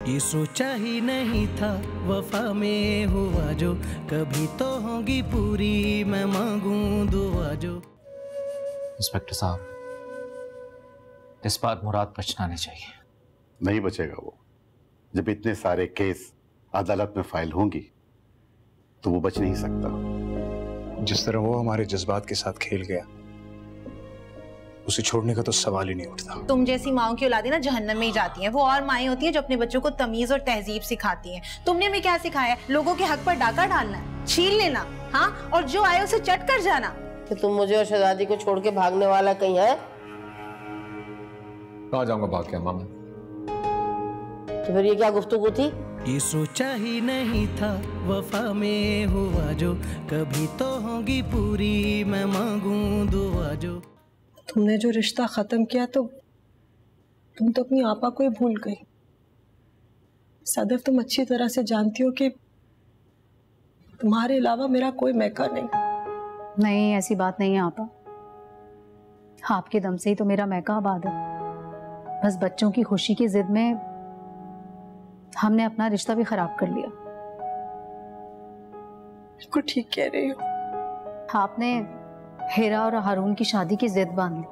ये सोचा ही नहीं था वफा में हुआ जो, कभी तो होगी पूरी मैं मांगूं दुआ जो। इंस्पेक्टर साहब, इस बार मुराद बचना नहीं चाहिए। नहीं बचेगा वो। जब इतने सारे केस अदालत में फाइल होंगी तो वो बच नहीं सकता। जिस तरह वो हमारे जज्बात के साथ खेल गया, उसे छोड़ने का तो सवाल ही नहीं उठता। तुम जैसी माओं की औलादें ना जहन्नम में ही जाती हैं। वो और माएं होती हैं जो अपने बच्चों को तमीज और तहजीब सिखाती हैं। तुमने हमें क्या सिखाया? लोगों के हक पर डाका डालना, छीन लेना, हाँ, और जो आए उसे चट कर जाना। कि तुम मुझे और शहजादी को छोड़ के भागने वाला कहीं है? कहाँ जाऊंगा भाग के मामा? तो फिर ये क्या गुफ्तगू थी? ये सोचा ही नहीं था वफा में हुआ जो, कभी तो होगी पूरी मैं मांगूं दुआ जो। तुमने जो रिश्ता खत्म किया तो तुम तो अपनी आपा को ही भूल गई। सदैव तुम अच्छी तरह से जानती हो कि तुम्हारे अलावा मेरा कोई मैका नहीं। नहीं, ऐसी बात नहीं है आपा। आपके दम से ही तो मेरा मैका आबाद है। बस बच्चों की खुशी की जिद में हमने अपना रिश्ता भी खराब कर लिया। बिल्कुल ठीक कह रही हो। आपने हेरा और हारून की शादी की जिद बांध ली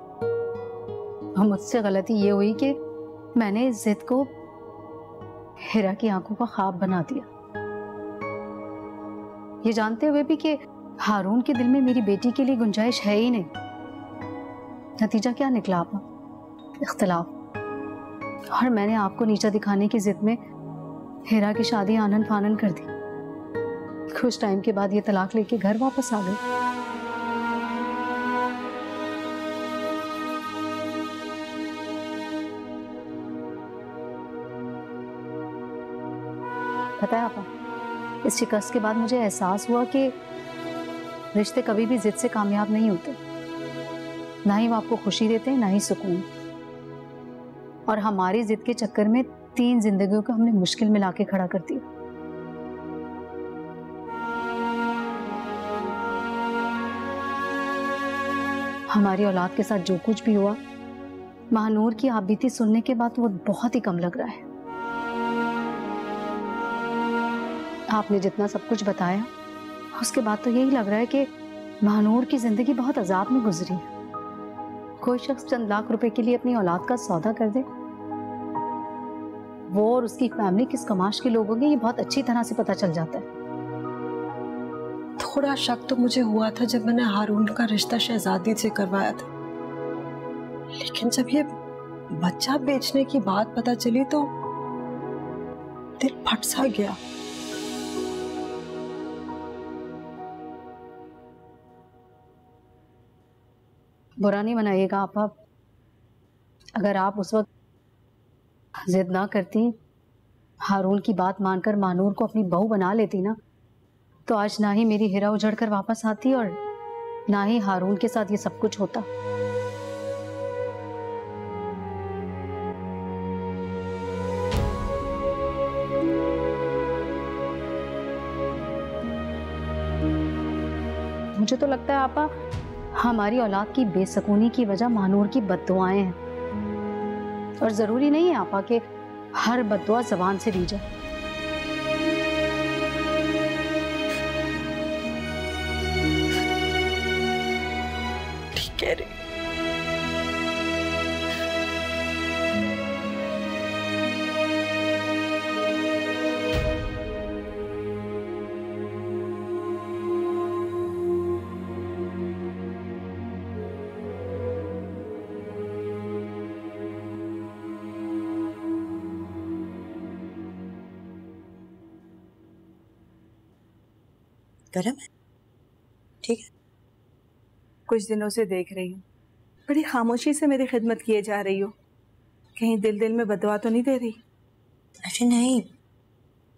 और मुझसे गलती ये हुई कि मैंने इस जिद को हेरा की आंखों का ख्वाब बना दिया, ये जानते हुए भी कि हारून के दिल में मेरी बेटी के लिए गुंजाइश है ही नहीं। नतीजा क्या निकला आपा? इख्तिलाफ। और मैंने आपको नीचा दिखाने की जिद में हेरा की शादी आनन फानन कर दी। कुछ टाइम के बाद ये तलाक लेके घर वापस आ गई। पता है आपा, इस शिकस्त के बाद मुझे एहसास हुआ कि रिश्ते कभी भी जिद से कामयाब नहीं होते। ना ही वो आपको खुशी देते हैं, ना ही सुकून। और हमारी जिद के चक्कर में 3 जिंदगियों को हमने मुश्किल में लाके खड़ा कर दिया। हमारी औलाद के साथ जो कुछ भी हुआ, महानूर की आपबीती सुनने के बाद वो बहुत ही कम लग रहा है। आपने जितना सब कुछ बताया, उसके बाद तो यही लग रहा है कि महानूर की जिंदगी बहुत अजाब में गुजरी है। कोई शख्स चंद लाख रुपए के लिए अपनी औलाद का सौदा कर दे, वो और उसकी फैमिली किस कमाश के लोग होंगे, ये बहुत अच्छी तरह से पता चल जाता है। थोड़ा शक तो मुझे हुआ था जब मैंने हारून का रिश्ता शहजादी से करवाया था, लेकिन जब ये बच्चा बेचने की बात पता चली तो दिल फट सा गया। बुरा नहीं मनाइएगा आपा, अगर आप उस वक्त जिद ना करती, हारून की बात मानकर मानूर को अपनी बहू बना लेती ना, तो आज ना ही मेरी हिरा उजड़ कर वापस आती और ना ही हारून के साथ ये सब कुछ होता। मुझे तो लगता है आपा, हमारी औलाद की बेसकूनी की वजह महानूर की बद्दुआएं हैं। और जरूरी नहीं है आपा कि हर बद्दुआ जबान से दी जाए। ठीक कह रही। गरम है? ठीक है। कुछ दिनों से देख रही हूँ, बड़ी खामोशी से मेरी खिदमत किए जा रही हो। कहीं दिल दिल में बदवा तो नहीं दे रही? अरे नहीं,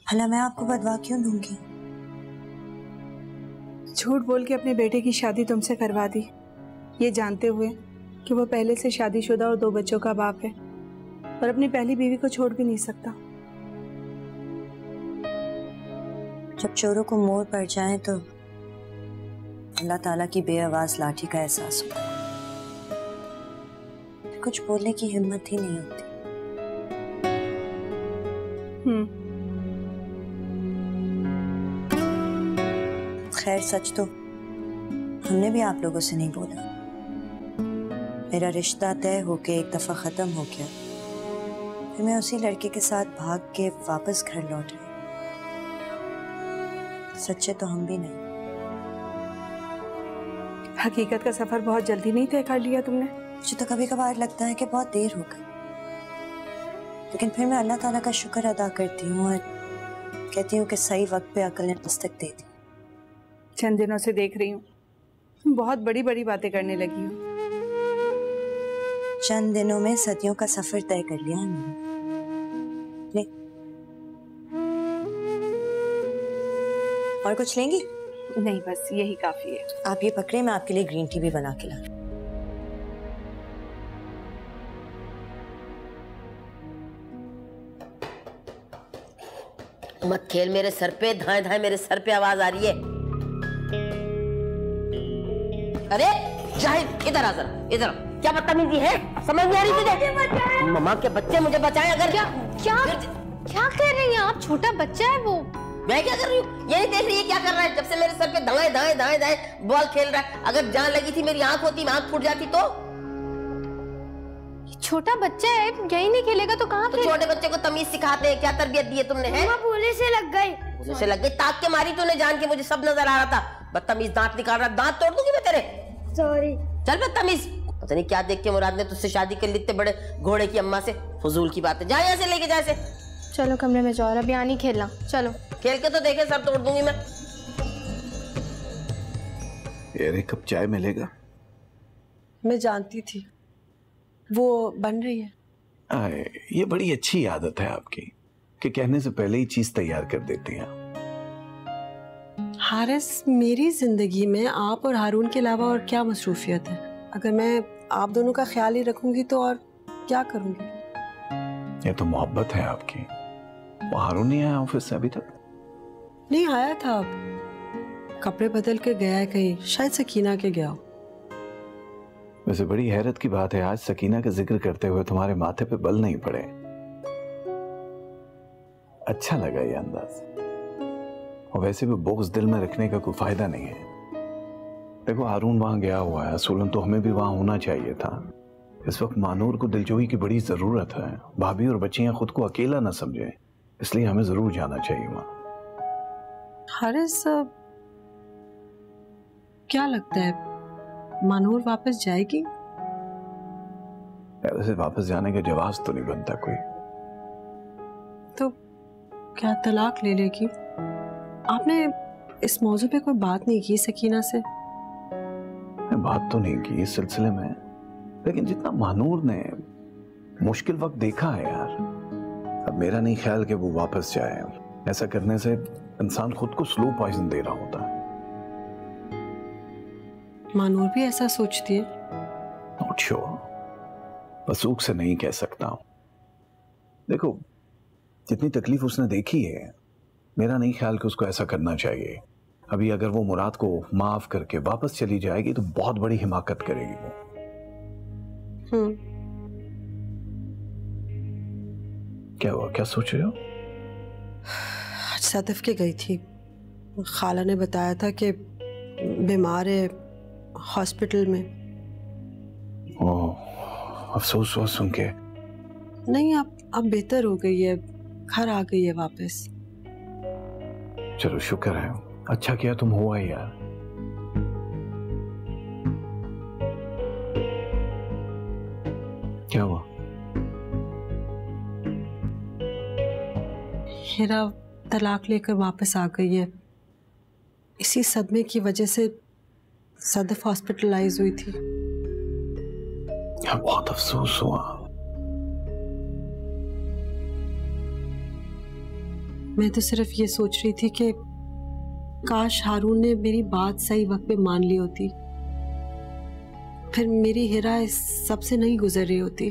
भला मैं आपको बदवा क्यों दूंगी? झूठ बोल के अपने बेटे की शादी तुमसे करवा दी, ये जानते हुए कि वो पहले से शादीशुदा और 2 बच्चों का बाप है और अपनी पहली बीवी को छोड़ भी नहीं सकता। जब चोरों को मोर पड़ जाए तो अल्लाह ताला की बेआवाज लाठी का एहसास होता है। कुछ बोलने की हिम्मत ही नहीं होती। खैर सच तो हमने भी आप लोगों से नहीं बोला। मेरा रिश्ता तय होके एक दफा खत्म हो गया, फिर मैं उसी लड़के के साथ भाग के वापस घर लौट आई। सच्चे तो हम भी नहीं। हकीकत का सफर बहुत जल्दी नहीं तय कर लिया तुमने? मुझे तो कभी कभार लगता है कि बहुत देर हो गई, लेकिन फिर मैं अल्लाह ताला का शुक्र अदा करती हूँ और कहती हूँ कि सही वक्त पे अकल ने दस्तक दे दी। चंद दिनों से देख रही हूँ तुम बहुत बड़ी बड़ी बातें करने लगी हो। चंद दिनों में सदियों का सफर तय कर लिया हमने। और कुछ लेंगी? नहीं, बस यही काफी है। आप ये पकड़े, मैं आपके लिए ग्रीन टी भी बना के ला। मत खेल मेरे सर पे, धाए धाए मेरे सर पे आवाज आ रही है। अरे जाहिद इधर आ जरा, इधर। क्या बदतमीजी है, समझ नहीं आ रही तुझे? मम्मा के बच्चे मुझे बचाए। अगर क्या क्या कह रही हैं आप? छोटा बच्चा है वो। मैं क्या कर रही हूँ? यही देख रही है क्या कर रहा है? जब से मेरे सर पे दाएं दाएं दाएं दाएं बॉल खेल रहा है। अगर जान लगी थी, मेरी आंख होती, मैं आंख फूट जाती तो। छोटा बच्चा है, यही नहीं खेलेगा तो कहाँ? तो छोटे बच्चे को तमीज सिखाते हैं, क्या तरबियत दी है तुमने? है भूले से लग गई। भूले से लग गई? ताक के मारी तूने जान के, मुझे सब नजर आ रहा था। बदतमीज, दांत निकाल रहा, दांत तोड़ दूंगी मैं तेरे। सॉरी। चल बदतमीज। पता नहीं क्या देख के मुराद ने तुझसे शादी कर ली, इतने बड़े घोड़े की अम्मा से। फजूल की बात है, जा यहाँ से, लेके जा इसे। चलो कमरे में जाओ, अभी आनी खेलना। चलो खेल के तो देखे, सर तोड़ दूंगी मैं। यार कब चाय मिलेगा? मैं जानती थी वो बन रही है। ये बड़ी अच्छी आदत है आपकी कि कहने से पहले ही चीज तैयार कर देती हैं। हारिस, मेरी जिंदगी में आप और हारून के अलावा और क्या मसरूफियत है? अगर मैं आप दोनों का ख्याल ही रखूंगी तो और क्या करूंगी? ये तो मोहब्बत है आपकी। वो हारून नहीं आया ऑफिस से अभी तक? नहीं आया था, अब कपड़े बदल के गया है कहीं, शायद सकीना के गया। वैसे बड़ी हैरत की बात है, आज सकीना का जिक्र करते हुए तुम्हारे माथे पे बल नहीं पड़े। अच्छा लगा ये अंदाज। और वैसे भी बोझ दिल में रखने का कोई फायदा नहीं है। देखो हारून वहां गया हुआ है, असूलन तो हमें भी वहां होना चाहिए था। इस वक्त मानूर को दिलजोई की बड़ी जरूरत है। भाभी और बच्चियां खुद को अकेला न समझे, इसलिए हमें जरूर जाना चाहिए वहां। हारिस, क्या लगता है मानूर वापस जाएगी? वैसे वापस जाने का जवाब तो नहीं बनता कोई। तो क्या तलाक ले लेगी? आपने इस मौजू पे कोई बात नहीं की सकीना से? मैं बात तो नहीं की इस सिलसिले में, लेकिन जितना मानूर ने मुश्किल वक्त देखा है यार, अब मेरा नहीं ख्याल कि वो वापस जाए। ऐसा करने से इंसान खुद को स्लो पॉइजन दे रहा होता है। मानूर भी ऐसा सोचती है? नॉट श्योर, वसूख से नहीं कह सकता हूं। देखो जितनी तकलीफ उसने देखी है, मेरा नहीं ख्याल कि उसको ऐसा करना चाहिए। अभी अगर वो मुराद को माफ करके वापस चली जाएगी तो बहुत बड़ी हिमाकत करेगी वो। क्या हुआ, क्या सोच रहे हो? आज सदफ के गई थी, खाला ने बताया था कि बीमार है हॉस्पिटल में। ओह, अफसोस हुआ सुन के। नहीं, अब बेहतर हो गई है, घर आ गई है वापस। चलो शुक्र है, अच्छा किया तुम हुआ यार। क्या हुआ? हीरा तलाक लेकर वापस आ गई है। इसी सदमे की वजह से सदफ हॉस्पिटलाइज हुई थी। बहुत अफसोस हुआ। मैं तो सिर्फ ये सोच रही थी कि काश हारून ने मेरी बात सही वक्त पे मान ली होती, फिर मेरी हीरा इस सबसे नहीं गुजर रही होती।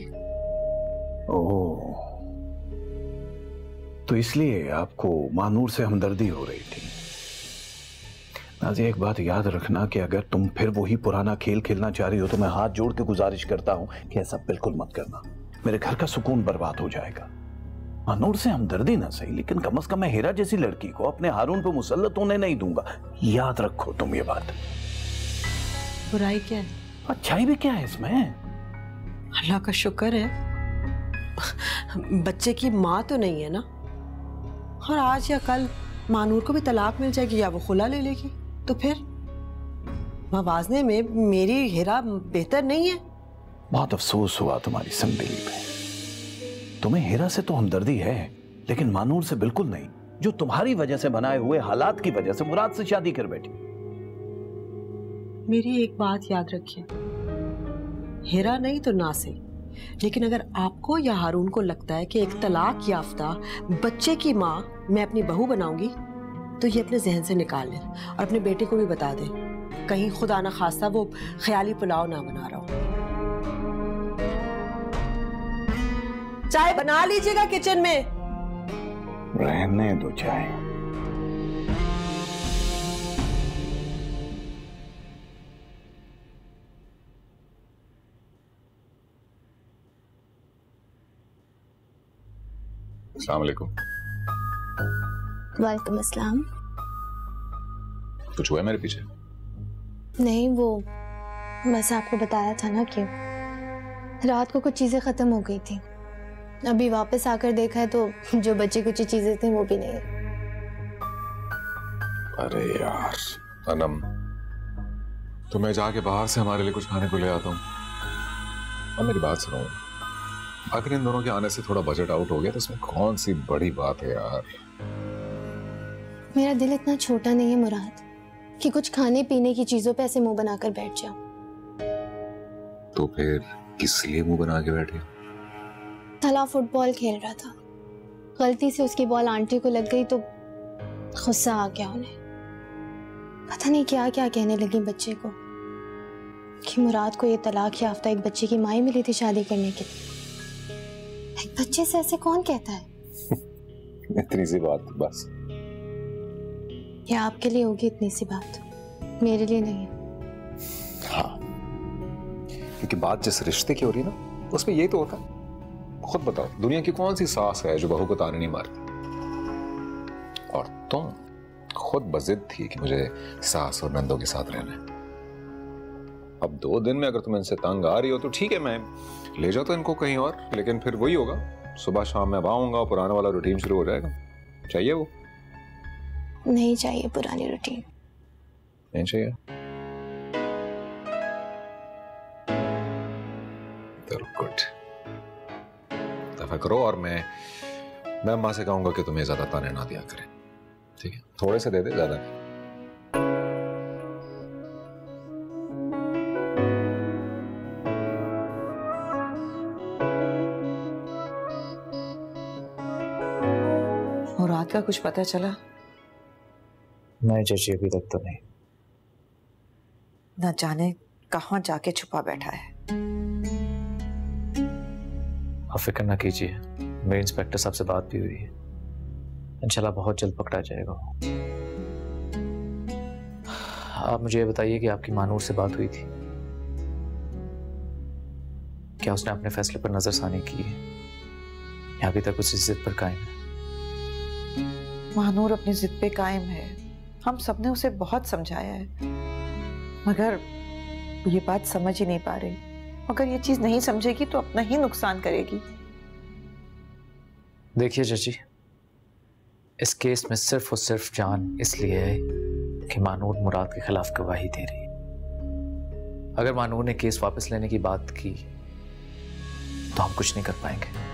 ओह, तो इसलिए आपको मानूर से हमदर्दी हो रही थी। नाज़िया, एक बात याद रखना कि अगर तुम फिर वही पुराना खेल खेलना चाह रही हो तो मैं हाथ जोड़ के गुजारिश करता हूं कि ऐसा बिल्कुल मत करना। मेरे घर का सुकून बर्बाद हो जाएगा। मानूर से हमदर्दी ना सही, लेकिन कम से कम मैं हीरा जैसी लड़की को अपने हारून पे मुसल्लत होने नहीं दूंगा। याद रखो तुम ये बात। बुराई क्या है? अच्छाई भी क्या है इसमें? अल्लाह का शुक्र है बच्चे की माँ तो नहीं है ना, और आज या कल मानूर को भी तलाक मिल जाएगी या वो खुला ले लेगी, तो फिर मवाजने में मेरी हीरा बेहतर नहीं है? बहुत अफसोस हुआ तुम्हारी संदिली पे। तुम्हें हीरा से तो हमदर्दी है, लेकिन मानूर से बिल्कुल नहीं, जो तुम्हारी वजह से बनाए हुए हालात की वजह से मुराद से शादी कर बैठी। मेरी एक बात याद रखिए, हीरा नहीं तो ना से, लेकिन अगर आपको या हारून को लगता है कि एक तलाक याफ्ता बच्चे की माँ मैं अपनी बहू बनाऊंगी, तो ये अपने जहन से निकाल लें और अपने बेटे को भी बता दें, कहीं खुदा ना खास्ता वो ख्याली पुलाव ना बना रहा हो। चाय बना लीजिएगा किचन में। रहने दो चाय। अस्सलाम वालेकुम। वालेकुम अस्सलाम। कुछ हुआ है मेरे पीछे? नहीं, वो बस आपको बताया था ना कि रात को कुछ चीजें खत्म हो गई थी, अभी वापस आकर देखा है तो जो बची कुछ चीजें थी वो भी नहीं है। अरे यार अनम, तो मैं जाके बाहर से हमारे लिए कुछ खाने को ले आता हूँ। अब मेरी बात सुनो, आखिर इन दोनों के आने से थोड़ा बजट आउट हो गया, तो इसमें कौन सी बड़ी बात है यार। मेरा दिल इतना छोटा नहीं है मुराद कि कुछ खाने पीने की चीजों पे ऐसे मुंह बनाकर बैठ जाऊं। तो फिर किस लिए मुंह बना के बैठे? तला फुटबॉल खेल रहा था, गलती से उसकी बॉल आंटी को लग गई तो गुस्सा आ गया उन्हें। पता नहीं क्या क्या कहने लगी बच्चे को कि मुराद को ये तलाक याफ्ता एक बच्चे की माँ ही मिली थी शादी करने के लिए। एक बच्चे से ऐसे कौन कहता है? इतनी सी बात बस। ये आपके लिए होगी इतनी सी बात, मेरे लिए नहीं है। हाँ, क्योंकि बात जिस रिश्ते की हो रही है ना, उसमें यही तो होता है। खुद बताओ, दुनिया की कौन सी सास है जो बहू को ताने नहीं मारती? और तुम खुद बजिद थी कि मुझे सास और नंदों के साथ रहना है। अब 2 दिन में अगर तुम इनसे तंग आ रही हो तो ठीक है, मैं ले जाओ तो इनको कहीं और, लेकिन फिर वही होगा, सुबह शाम मैं आऊंगा और पुराना वाला रूटीन शुरू हो जाएगा। चाहिए वो? नहीं चाहिए पुरानी रूटीन। नहीं चाहिए? गुड, दफा करो। और मैं अम्मा से कहूंगा कि तुम्हें ज्यादा ताने ना दिया करें, ठीक है? थोड़े से दे दे, ज्यादा नहीं। मुराद का कुछ पता चला? नहीं चाची, अभी तक तो नहीं। न जाने कहां जाके छुपा बैठा है। आप फिक्र ना कीजिए, मेरे इंस्पेक्टर साहब से बात भी हुई है, इंशाल्लाह बहुत जल्द पकड़ा जाएगा। आप मुझे ये बताइए कि आपकी मानूर से बात हुई थी, क्या उसने अपने फैसले पर नजरसानी की है या अभी तक उसी जिद पर कायम है? मानूर अपनी जिद पे कायम है, हम सबने उसे बहुत समझाया है, मगर ये बात समझ ही नहीं पा रही। अगर ये चीज नहीं समझेगी तो अपना ही नुकसान करेगी। देखिए चाची, इस केस में सिर्फ और सिर्फ जान इसलिए है कि मानूर मुराद के खिलाफ गवाही दे रही है। अगर मानूर ने केस वापस लेने की बात की तो हम कुछ नहीं कर पाएंगे।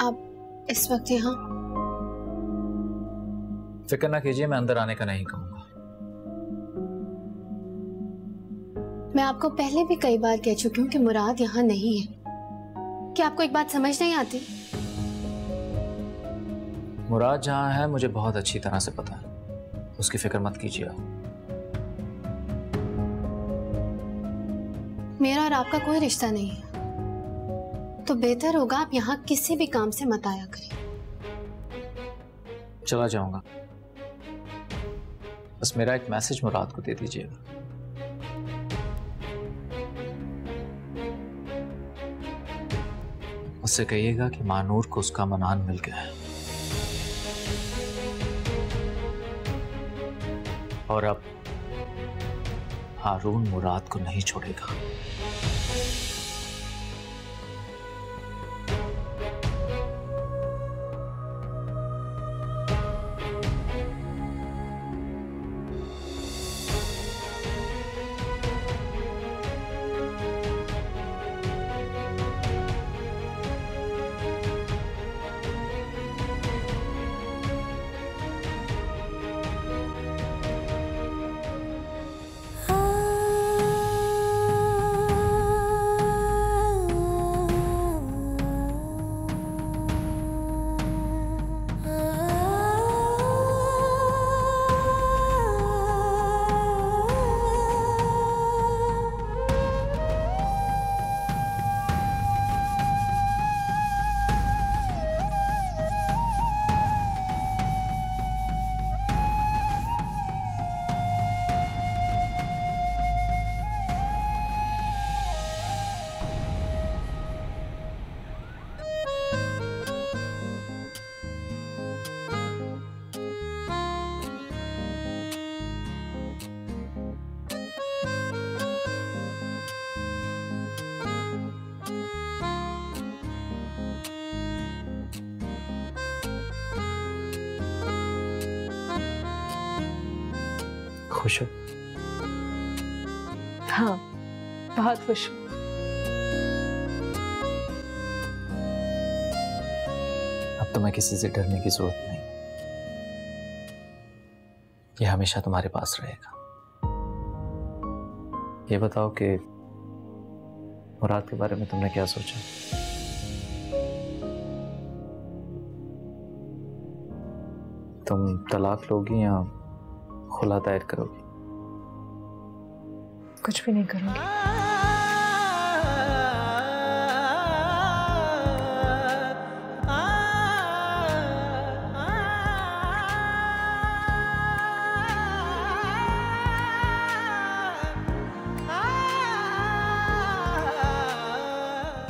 आप इस वक्त यहाँ? फिक्र ना कीजिए, मैं अंदर आने का नहीं कहूंगा। मैं आपको पहले भी कई बार कह चुकी हूँ कि मुराद यहाँ नहीं है। क्या आपको एक बात समझ नहीं आती? मुराद जहां है मुझे बहुत अच्छी तरह से पता है, उसकी फिक्र मत कीजिए आप। मेरा और आपका कोई रिश्ता नहीं है, तो बेहतर होगा आप यहाँ किसी भी काम से मत आया करें। चला जाऊंगा, बस मेरा एक मैसेज मुराद को दे दीजिएगा। उससे कहिएगा कि मानूर को उसका मनान मिल गया है और अब हारून मुराद को नहीं छोड़ेगा। खुश हो? हाँ, बहुत खुश हूँ। अब तुम्हें किसी से डरने की जरूरत नहीं, ये हमेशा तुम्हारे पास रहेगा। ये बताओ कि मुराद के बारे में तुमने क्या सोचा? तुम तलाक लोगी या खुला दायर करोगी? कुछ भी नहीं करूंगी।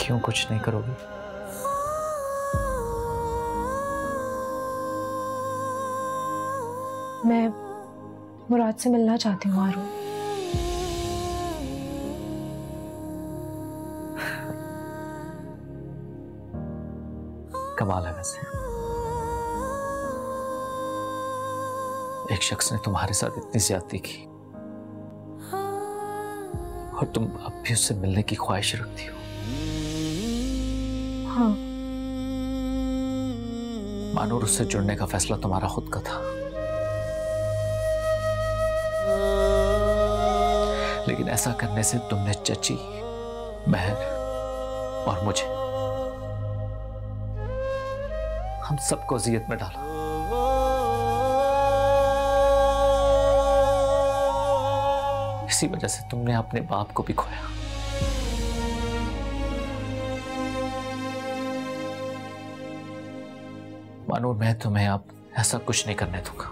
क्यों कुछ नहीं करोगी? मैं मुराद से मिलना चाहती हूँ हारून। कमाल है वैसे, एक शख्स ने तुम्हारे साथ इतनी ज्यादती की और तुम अब भी उससे मिलने की ख्वाहिश रखती हो। हाँ। मानूर उससे जुड़ने का फैसला तुम्हारा खुद का था, लेकिन ऐसा करने से तुमने चची, महर और मुझे, हम सबको अजियत में डाला। इसी वजह से तुमने अपने बाप को भी खोया। मानूर, मैं तुम्हें अब ऐसा कुछ नहीं करने दूंगा।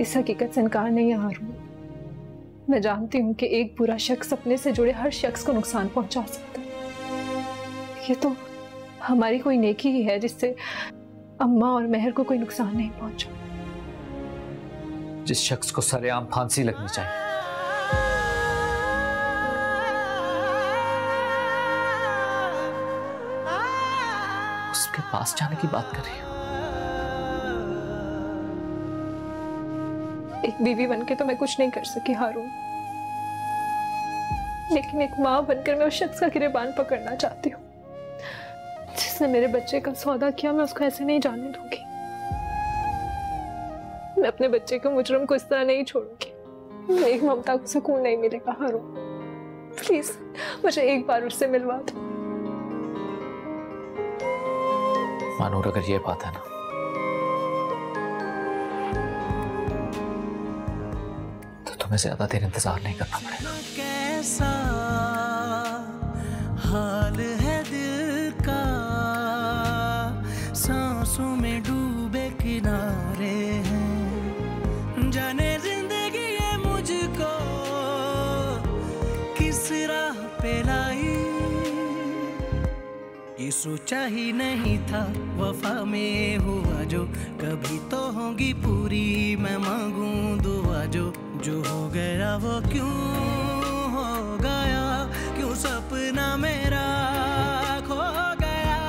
इस हकीकत से इनकार नहीं है हारून। मैं जानती हूँ कि एक बुरा शख्स अपने से जुड़े हर शख्स को नुकसान पहुंचा सकता है। ये तो हमारी कोई नेकी ही है जिससे अम्मा और महर को कोई नुकसान नहीं पहुंचा। जिस शख्स को सरेआम फांसी लगनी चाहिए, उसके पास जाने की बात कर रही हो? एक बीवी बनके तो मैं कुछ नहीं कर सकी हारून, लेकिन एक माँ बनकर मैं उस शख्स का गिरेबान पकड़ना चाहती हूँ जिसने मेरे बच्चे का सौदा किया। मैं उसको ऐसे नहीं जाने दूंगी। मैं अपने बच्चे को, मुजरम को इस तरह नहीं छोड़ूंगी। एक ममता को सुकून नहीं मिलेगा हारून। प्लीज मुझे एक बार उससे मिलवा दो। मानूर, अगर ये बात है ना, तो तुम्हें ज्यादा देर इंतजार नहीं करना पड़ेगा। कैसा हाल है दिल का, सांसों में डूबे किनारे हैं, जाने जिंदगी ये मुझको किस राह पे लाई। ये सोचा ही नहीं था वफा में हुआ जो, कभी तो होगी पूरी, मैं मांगूं दुआ जो हो गया वो क्यों हो गया, क्यों सपना मेरा खो गया।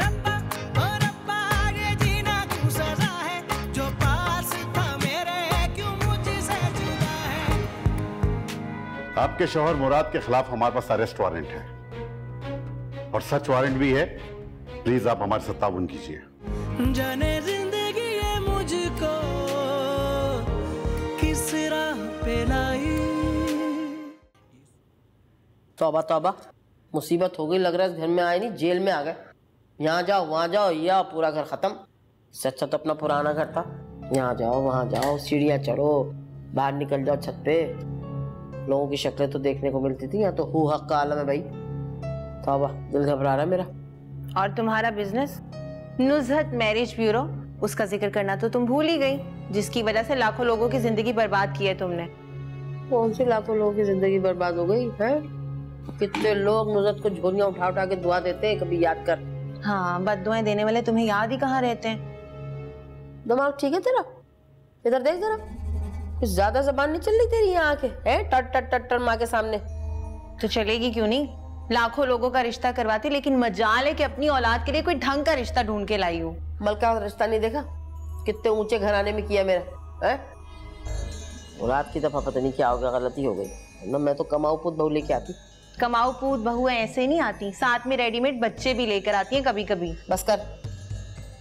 रब्बा ओ रब्बा, ये जीना क्यों सजा है, जो पास था मेरे क्यों मुझसे जुदा है। आपके शौहर मुराद के खिलाफ हमारे पास अरेस्ट वारंट है और सर्च वारंट भी है। प्लीज आप हमारे साथ ताउन कीजिए। जाने जिंदगी ये मुझको किस राह पे लाई। तौबा तौबा, मुसीबत हो गई। लग रहा है इस घर में आए नहीं, जेल में आ गए। यहाँ जाओ वहाँ जाओ, या पूरा घर खत्म। इससे अच्छा तो अपना पुराना घर था। यहाँ जाओ वहाँ जाओ, सीढ़ियाँ चढ़ो, बाहर निकल जाओ छत पे, लोगों की शक्लें तो देखने को मिलती थी। यहाँ तो हु हक का आलम है भाई। तौबा, दिल घबरा रहा है मेरा। और तुम्हारा बिजनेस नुज़हत मैरिज ब्यूरो, उसका जिक्र करना तो तुम भूल ही गई, जिसकी वजह से लाखों लोगों की जिंदगी बर्बाद की है तुमने। कौन सी लाखों लोगों की जिंदगी बर्बाद हो गई है? कितने लोग नुज़हत को झोलियां उठा उठा के दुआ देते हैं, कभी याद कर। हाँ, बद्दुआएं देने वाले तुम्हें याद ही कहाँ रहते हैं। दिमाग ठीक है तेरा? इधर देख जरा, कुछ ज्यादा जबान नहीं चल रही तेरी यहाँ आके, है टट टट टट टट माँ के सामने। तो चलेगी क्यों नहीं, लाखों लोगों का रिश्ता करवाती, लेकिन मजाल है कि अपनी औलाद के लिए कोई ढंग का रिश्ता ढूंढ के लाई हूँ। मलका रिश्ता नहीं देखा, कितने ऊंचे घराने में किया मेरा है। औलाद की दफा पता नहीं क्या हो गया, गलती हो गई ना। मैं तो कमाऊ पूत बहू लेके आती। कमाऊ पूत बहू ऐसे नहीं आती, साथ में रेडीमेड बच्चे भी लेकर आती हैं कभी कभी। बस कर,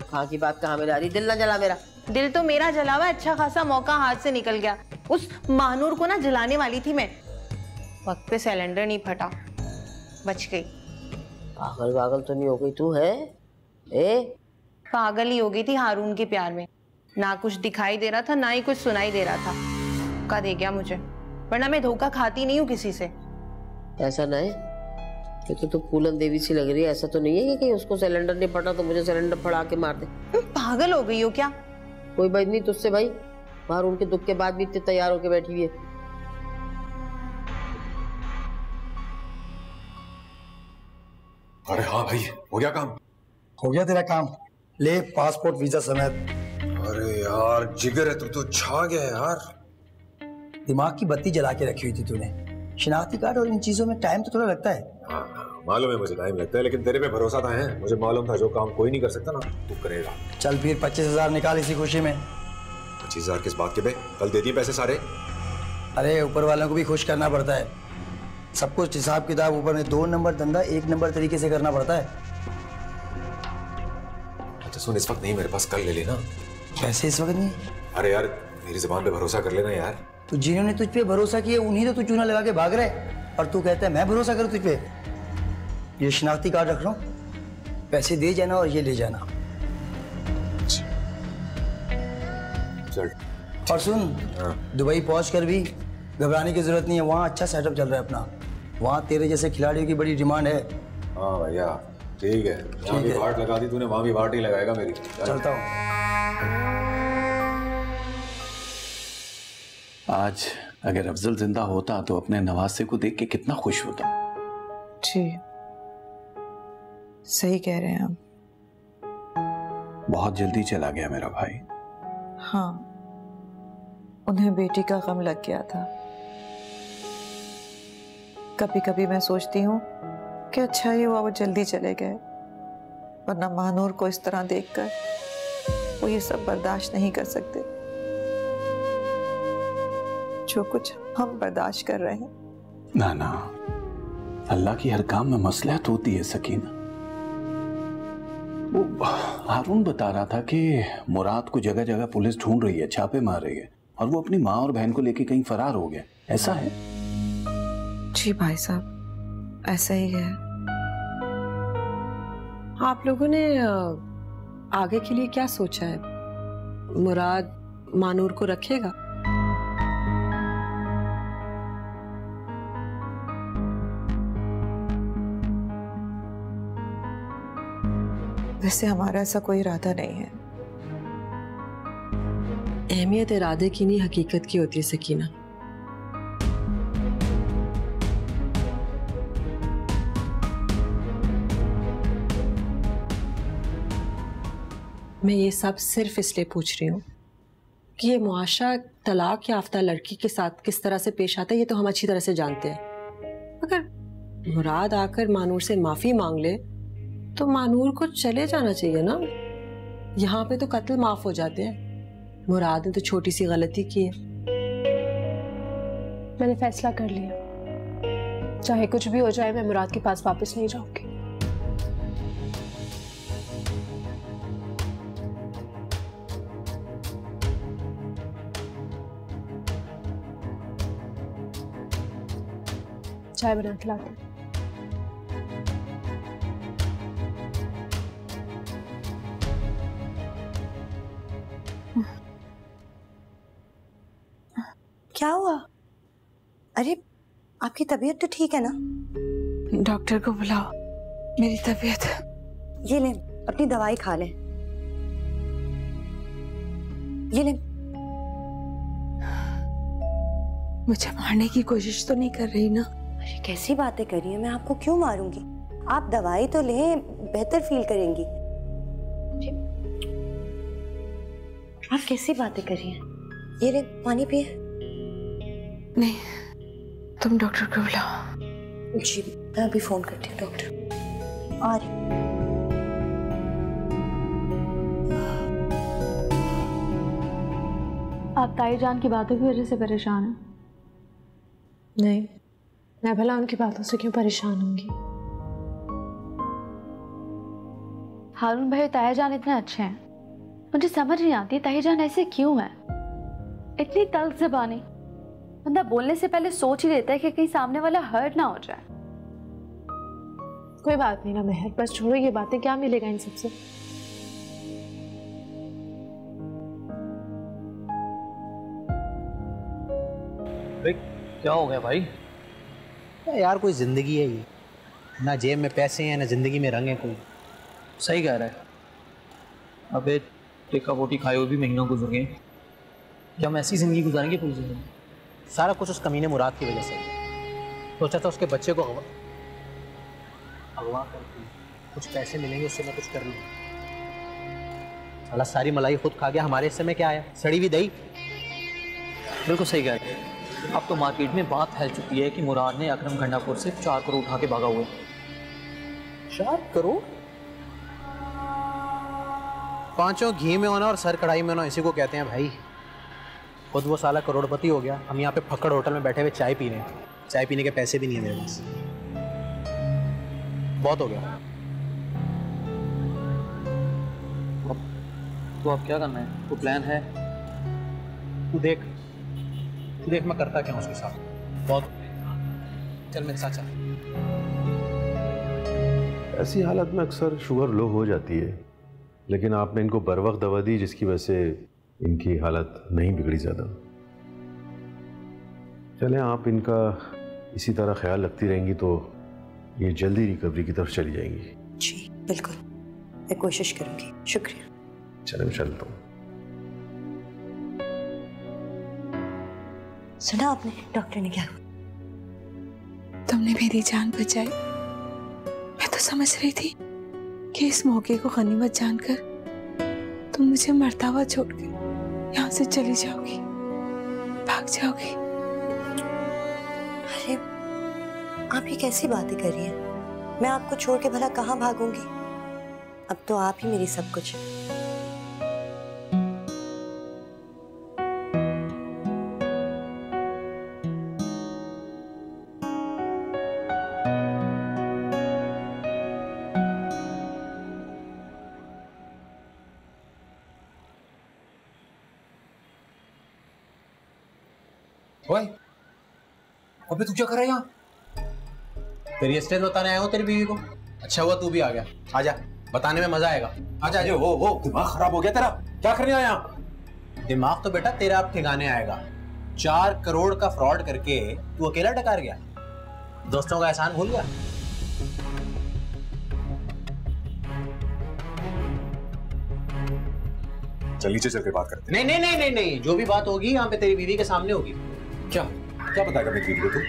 कहाँ की बात कहाँ मेरे आ रही। दिल ना जला मेरा। दिल तो मेरा जला हुआ, अच्छा खासा मौका हाथ से निकल गया। उस मानूर को ना जलाने वाली थी मैं, वक्त पे सिलेंडर नहीं फटा, बच गई। पागल पागल तो नहीं हो गई तू है? पागल ही हो गई थी हारून के प्यार में। ना कुछ दिखाई दे रहा था, ना ही कुछ सुनाई दे रहा था। धोखा दे गया मुझे, वरना मैं धोखा खाती नहीं हूँ किसी से। ऐसा नहीं, ये तो तू फूलन देवी सी लग रही है। ऐसा तो नहीं है कि कहीं उसको सिलेंडर नहीं फटा तो मुझे सिलेंडर फड़ा के मार दे। पागल हो गई हो क्या? कोई बात नहीं तुझसे भाई, हारून के दुख के बाद भी इतने तैयार होके बैठी हुई है। अरे हाँ भाई, हो गया काम? हो गया तेरा काम, ले पासपोर्ट वीजा समेत। अरे यार जिगर है, तू तो छा गया यार। दिमाग की बत्ती जला के रखी हुई थी तूने। शिनाख्ती कार्ड और इन चीजों में टाइम तो थोड़ा लगता है। हाँ, मालूम है मुझे टाइम लगता है, लेकिन तेरे पे भरोसा था है। मुझे मालूम था जो काम कोई नहीं कर सकता ना तू करेगा। चल फिर 25,000 निकाल इसी खुशी में। 25,000 किस बात के बे? कल दे दिए पैसे सारे। अरे ऊपर वालों को भी खुश करना पड़ता है। सब कुछ हिसाब किताब ऊपर में 2 नंबर धंधा 1 नंबर तरीके से करना पड़ता है। अच्छा सुन, इस वक्त नहीं मेरे पास, कल ले लेना। कैसे इस वक्त नहीं? अरे यार मेरी जुबान पे भरोसा कर लेना यार। तो जिन्होंने तुझ पे भरोसा किया उन्हीं तो तू चूना लगा के भाग रहे, और तू कहता है मैं भरोसा करूं तुझ पे। ये शिनाख्ती कार्ड रख लो, पैसे दे जाना और ये ले जाना। चल। और सुन, दुबई पहुंच कर भी घबराने की जरूरत नहीं है। वहाँ अच्छा सेटअप चल रहा है अपना। वहाँ तेरे जैसे खिलाड़ियों की बड़ी डिमांड है। हाँ भैया ठीक है, जहाँ भी वाट लगा दी तूने वहाँ भी वाट ही लगाएगा मेरी। चलता हूँ। आज अगर अफजल जिंदा होता तो अपने नवासे को देख के कितना खुश होता। जी सही कह रहे हैं आप। बहुत जल्दी चला गया मेरा भाई। हाँ, उन्हें बेटी का गम लग गया था। कभी कभी मैं सोचती हूँ कि अच्छा ही हुआ वो जल्दी चले गए, वरना महानूर को इस तरह देखकर वो ये सब बर्दाश्त नहीं कर सकते जो कुछ हम बर्दाश्त कर रहे हैं। ना ना, अल्लाह की हर काम में मसलहत होती है सकीना। वो हारून बता रहा था कि मुराद को जगह जगह पुलिस ढूंढ रही है, छापे मार रही है, और वो अपनी माँ और बहन को लेके कहीं फरार हो गया, ऐसा है? जी भाई साहब, ऐसा ही है। आप लोगों ने आगे के लिए क्या सोचा है? मुराद मानूर को रखेगा? वैसे हमारा ऐसा कोई इरादा नहीं है। अहमियत इरादे की नहीं, हकीकत की होती है सकीना। मैं ये सब सिर्फ इसलिए पूछ रही हूँ कि ये मुआशरा तलाक याफ्ता लड़की के साथ किस तरह से पेश आता है, ये तो हम अच्छी तरह से जानते हैं। अगर मुराद आकर मानूर से माफी मांग ले तो मानूर को चले जाना चाहिए ना। यहाँ पे तो कत्ल माफ हो जाते हैं, मुराद ने तो छोटी सी गलती की है। मैंने फैसला कर लिया, चाहे कुछ भी हो जाए मैं मुराद के पास वापस नहीं जाऊंगी। चाय बना के लाती हूँ। क्या हुआ? अरे आपकी तबीयत तो ठीक है ना? डॉक्टर को बुलाओ, मेरी तबीयत। ये ले, अपनी दवाई खा ले। ये ले। मुझे मारने की कोशिश तो नहीं कर रही ना? अरे कैसी बातें कर रही हैं, मैं आपको क्यों मारूंगी? आप दवाई तो लें, बेहतर फील करेंगी। आप कैसी बातें कर रही हैं? ये ले, पानी पिए। नहीं, तुम डॉक्टर को बुलाओ। जी, मैं अभी फोन करती हूँ डॉक्टर। आ रही। आप ताई जान की बातों की वजह से परेशान हैं? नहीं, मैं भला उनकी बातों से क्यों परेशान होंगी? हारून भाई ताई जान इतने अच्छे हैं, मुझे समझ नहीं आती ताई जान ऐसे क्यों है, इतनी तल्ख ज़बानी। बंदा बोलने से पहले सोच ही लेता है कि कहीं सामने वाला हर्ट ना हो जाए। कोई बात नहीं ना मेहर, बस छोड़ो ये बातें, क्या मिलेगा इन सबसे? क्या हो गया भाई? यार कोई जिंदगी है ये, ना जेब में पैसे हैं ना जिंदगी में रंग है कोई। सही कह रहा है। अबे टिक्का बोटी खाए हुए भी महीनों गुजर गए, क्या हम ऐसी जिंदगी गुजारेंगे पूरी जिंदगी? सारा कुछ उस कमीने मुराद की वजह से। सोचा था उसके बच्चे को अगवा करके कुछ पैसे मिलेंगे, उससे मैं कुछ कर लूँ। साला सारी मलाई खुद खा गया, हमारे हिस्से में क्या आया? सड़ी हुई दही। बिल्कुल सही कह रहे हैं। अब तो मार्केट में बात फैल चुकी है कि मुराद ने अकरम खंडापुर से 4 करोड़ उठा के भागा हुआ। 4 करोड़? 5 घी में होना और सर कढ़ाई में होना इसी को कहते हैं भाई। खुद वो साला करोड़पति हो गया, हम यहाँ पे फक्कड़ होटल में बैठे हुए चाय पी रहे हैं। चाय पीने के पैसे भी नहीं है मेरे पास। बहुत हो गया। तो अब क्या करना है? तो प्लान है? तू देख मैं करता क्या हूँ उसके साथ। बहुत चल मेरे साथ चल। ऐसी हालत में अक्सर शुगर लो हो जाती है, लेकिन आपने इनको बर वक्त दवा दी जिसकी वजह से इनकी हालत नहीं बिगड़ी ज़्यादा। चलें, आप इनका इसी तरह ख्याल रखती रहेंगी तो ये जल्दी रिकवरी की तरफ चली जाएंगी। जी बिल्कुल, मैं कोशिश करूंगी। शुक्रिया। चलें, मैं चलता हूँ। सुना आपने डॉक्टर ने क्या? तुमने मेरी जान बचाई। मैं तो समझ रही थी कि इस मौके को गनीमत जानकर तुम मुझे मरता हुआ छोड़कर यहाँ से चली जाओगी, भाग जाओगी। अरे आप ये कैसी बातें कर रही हैं? मैं आपको छोड़ के भला कहाँ भागूंगी? अब तो आप ही मेरी सब कुछ है। ओए, अबे तू क्या कर रहा है यहाँ? तेरी एस्टेट बताने आया हूँ तेरी बीवी को। अच्छा हुआ तू भी आ गया। आजा, बताने में मजा आएगा। आजा आजा। वो दिमाग खराब हो गया तेरा? क्या करने आया यहाँ? दिमाग तो बेटा तेरा अब ठिकाने आएगा। 4 करोड़ का फ्रॉड करके तू अकेला डकार गया? दोस्तों का एहसान भूल गया? चल नीचे चल के बात करते। नहीं नहीं नहीं नहीं नहीं, जो भी बात होगी यहाँ पे तेरी बीवी के सामने होगी। क्या क्या बताएगा मेरी बीवी को तू?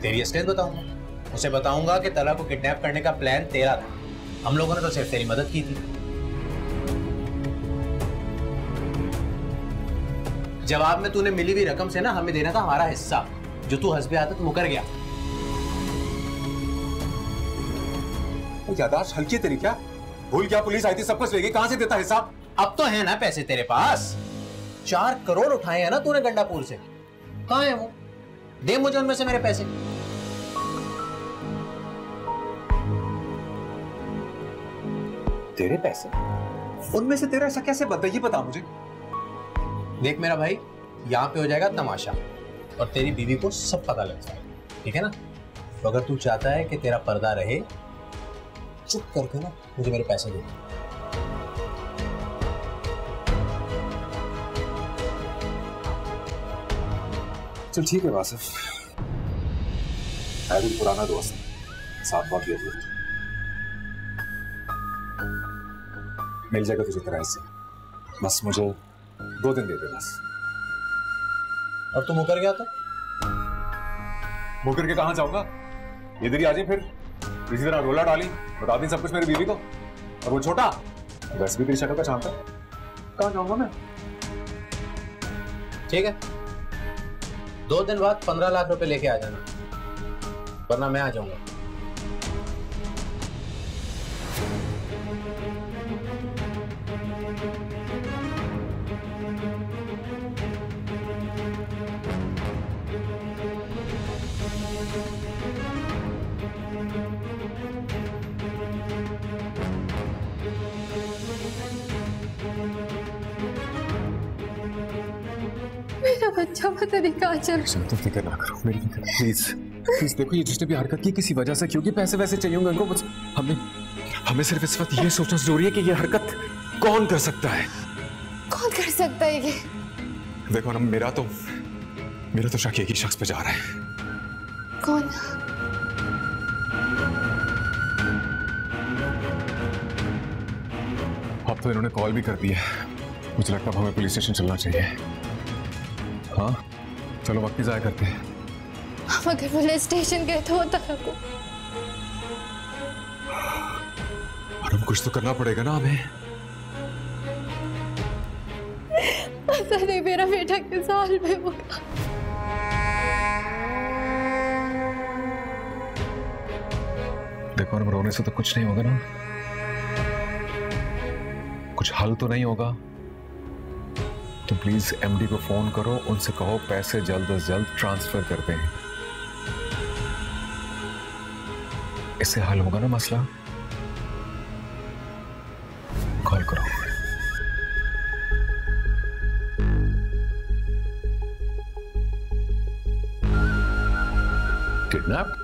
तेरी एस्टेट बताऊंगा। उसे बताऊंगा कि तला को किडनैप करने का प्लान तेरा था, हम लोगों ने तो सिर्फ तेरी मदद की थी। जवाब में तूने मिली हुई रकम से ना हमें देना था हमारा हिस्सा, जो तू हस्बे आदत मुकर गया। यादाश्त हल्की है तेरी क्या? भूल गया पुलिस आई थी, सब कुछ ले गई, कहां से देता हिसाब? अब तो है ना पैसे तेरे पास। 4 करोड़ उठाए हैं ना तूने गंडापुर से, कहां है वो? दे मुझे उनमें से मेरे पैसे। तेरे पैसे? उनमें से तेरा ऐसा कैसे बनता है ये बता मुझे। देख मेरा भाई, यहाँ पे हो जाएगा तमाशा और तेरी बीवी को सब पता लग जाएगा, ठीक है ना? तो अगर तू चाहता है कि तेरा पर्दा रहे, चुप करके ना मुझे मेरे पैसे दे। चल ठीक है वासिफ, है भी पुराना दोस्त, साथ बात किया था। मिल जाएगा तुझे तेरा हिस्सा, बस मुझे 2 दिन दे दे बस। और तू मुकर गया तो? मुकर के कहां जाऊंगा? इधर ही आ जाए फिर, इसी तरह रोला डाली, बता दी सब कुछ मेरी बीवी को। और वो छोटा वैसे भी तेरी शक्ल का चाहता है, कहां जाऊंगा मैं? ठीक है, 2 दिन बाद 15 लाख रुपए लेके आ जाना, वरना मैं आ जाऊंगा। मेरा बच्चा पता नहीं कहाँ चल। तो फिक्र ना करो, मेरी फिक्र प्लीज प्लीज। देखो ये जिसने भी हरकत की किसी वजह से, क्योंकि पैसे वैसे चाहिए होंगे उनको, बस हमें सिर्फ इस वक्त ये सोचना जरूरी है कि ये हरकत कौन कर सकता है। कौन कर सकता है ये? देखो ना, मेरा तो शक एक ही शख्स पे जा रहा है। कौन? अब तो इन्होंने कॉल भी कर दी है, मुझे लगता है हमें पुलिस स्टेशन चलना चाहिए। हाँ चलो वक्त ही जाया करते हैं। हम अगर पुलिस स्टेशन गए तो तला को और हम कुछ तो करना पड़ेगा ना हमें। पता नहीं मेरा बेटा किस हाल में होगा। देखो हम रोने से तो कुछ नहीं होगा ना, कुछ हल तो नहीं होगा। तो प्लीज एमडी को फोन करो, उनसे कहो पैसे जल्द से जल्द ट्रांसफर कर दें, इससे हल होगा ना मसला। कॉल करो। किडनैप?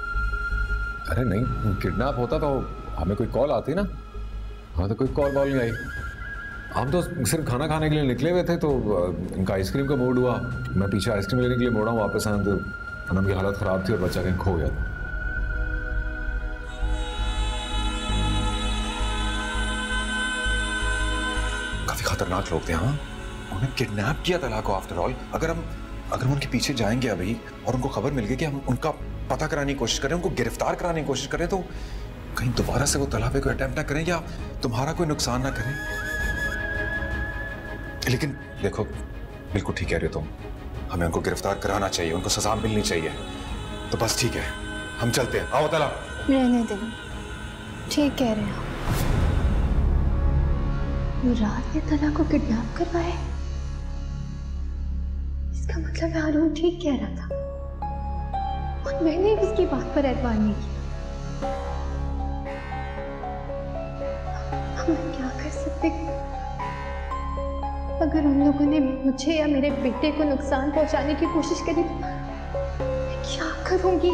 अरे नहीं, किडनैप होता तो हमें कोई कॉल आती ना। हाँ तो कोई कॉल नहीं आई, हम तो सिर्फ खाना खाने के लिए निकले हुए थे, तो इनका आइसक्रीम का मूड हुआ, मैं पीछे आइसक्रीम लेने के लिए मोड़ा, वापस आया तो अनम की हालत खराब थी और बच्चा कहीं खो गया। काफी खतरनाक लोग थे। हाँ उन्हें किडनैप किया तला को आफ्टर ऑल। अगर हम उनके पीछे जाएंगे अभी और उनको खबर मिल गई कि हम उनका पता कराने की कोशिश करें, उनको गिरफ्तार कराने की कोशिश करें, तो कहीं दोबारा से वो तला पे कोई अटेम्प्ट ना करें या तुम्हारा कोई नुकसान ना करें। लेकिन देखो बिल्कुल ठीक कह रहे हो तुम, हमें उनको गिरफ्तार कराना चाहिए, उनको सजा मिलनी चाहिए। तो बस ठीक है, हम चलते हैं। आओ तला। रहने दे, ठीक कह रहे हो। मुराद ने तला को किडनैप करवाया, इसका मतलब हारून ठीक कह रहा था और मैंने उसकी बात पर एतबार नहीं किया। हम क्या कर सकते हैं? अगर उन लोगों ने मुझे या मेरे बेटे को नुकसान पहुंचाने की कोशिश करी तो करूंगी।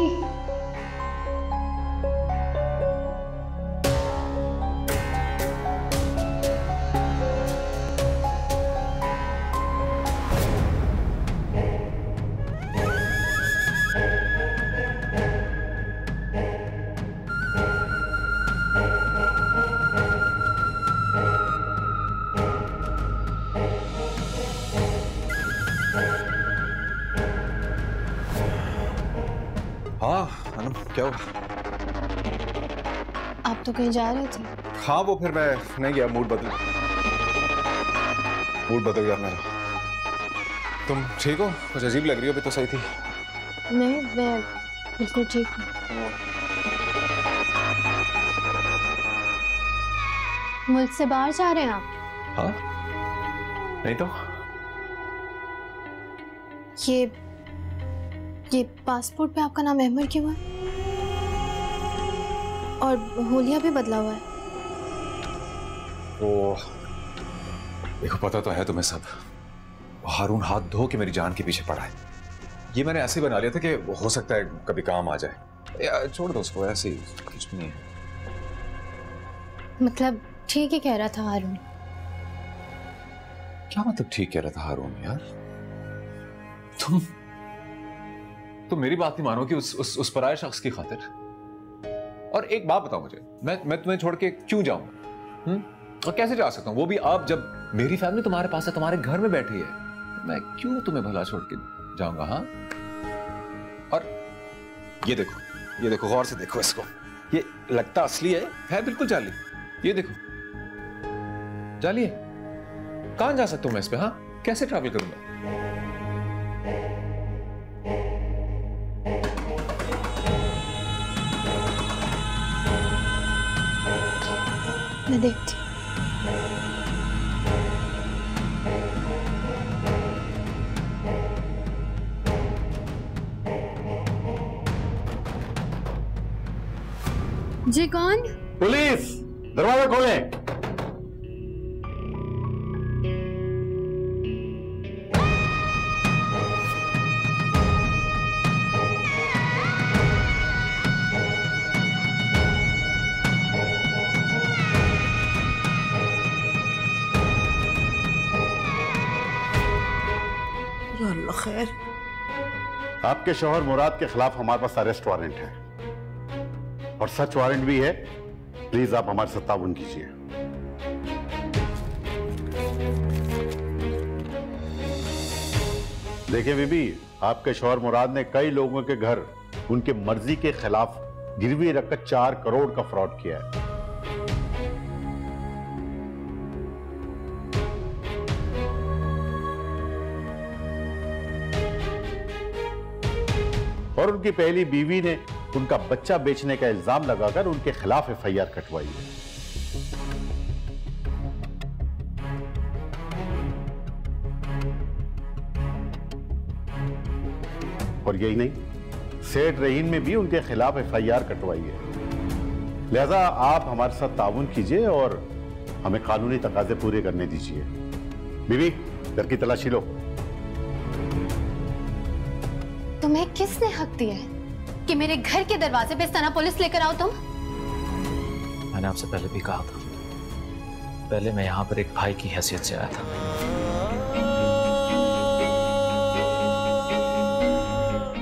हाँ अनम, क्या हुआ? आप तो कहीं जा रहे थे? हाँ वो फिर मैं नहीं गया, मूड बदल गया मेरा। तुम ठीक हो? कुछ अजीब लग रही हो, अभी तो सही थी। नहीं, मैं बिल्कुल ठीक हूँ। मुल्क से बाहर जा रहे हैं आप? हाँ, नहीं तो। ये पासपोर्ट पे आपका नाम अहमद क्यों है? और होलिया भी बदला हुआ है। ओ, देखो पता तो है तुम्हें सब। हारून हाथ धो के मेरी जान के पीछे पड़ा है। ये मैंने ऐसे बना लिया था कि हो सकता है कभी काम आ जाए। या छोड़ दो उसको, ऐसे ही कुछ नहीं है। मतलब ठीक ही कह रहा था हारून। क्या मतलब ठीक कह रहा था हारून यार? तुम मेरी बात नहीं मानोगी उस पराये शख्स की खातिर? और एक बात बताओ मुझे, मैं तुम्हें छोड़ के क्यों जाऊं? और कैसे जा सकता हूं, वो भी अब जब मेरी फैमिली तुम्हारे पास है, तुम्हारे घर में बैठी है। मैं क्यों तुम्हें भला छोड़ के जाऊंगा? हाँ, और ये देखो गौर से देखो इसको। ये लगता असली है बिल्कुल जाली। ये देखो जाली है। कहां जा सकता हूं मैं इस पे? हाँ, कैसे ट्रैवल करूंगा? मैं देखती हूँ। जी कौन? पुलिस, दरवाजा खोलें। अल्लाह खैर। आपके शौहर मुराद के खिलाफ हमारे पास अरेस्ट वारंट है और सर्च वारंट भी है। प्लीज आप हमारे साथ ताउन कीजिए। देखिए बीबी, आपके शौहर मुराद ने कई लोगों के घर उनके मर्जी के खिलाफ गिरवी रखकर 4 करोड़ का फ्रॉड किया है। और उनकी पहली बीवी ने उनका बच्चा बेचने का इल्जाम लगाकर उनके खिलाफ एफआईआर कटवाई है। और यही नहीं, सेठ रहीन में भी उनके खिलाफ एफआईआर कटवाई है। लिहाजा आप हमारे साथ ताउन कीजिए और हमें कानूनी तकाजे पूरे करने दीजिए। बीवी, घर की तलाशी लो। तुम्हें किसने हक दिया है कि मेरे घर के दरवाजे पे इस तरह पुलिस लेकर आओ तुम? मैंने आपसे पहले भी कहा था, पहले मैं यहाँ पर एक भाई की हैसियत से आया था।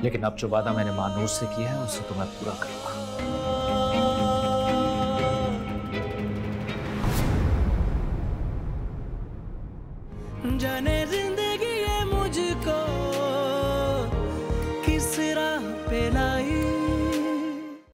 लेकिन अब जो वादा मैंने मानूर से किया है उसे तो मैं पूरा करूंगा।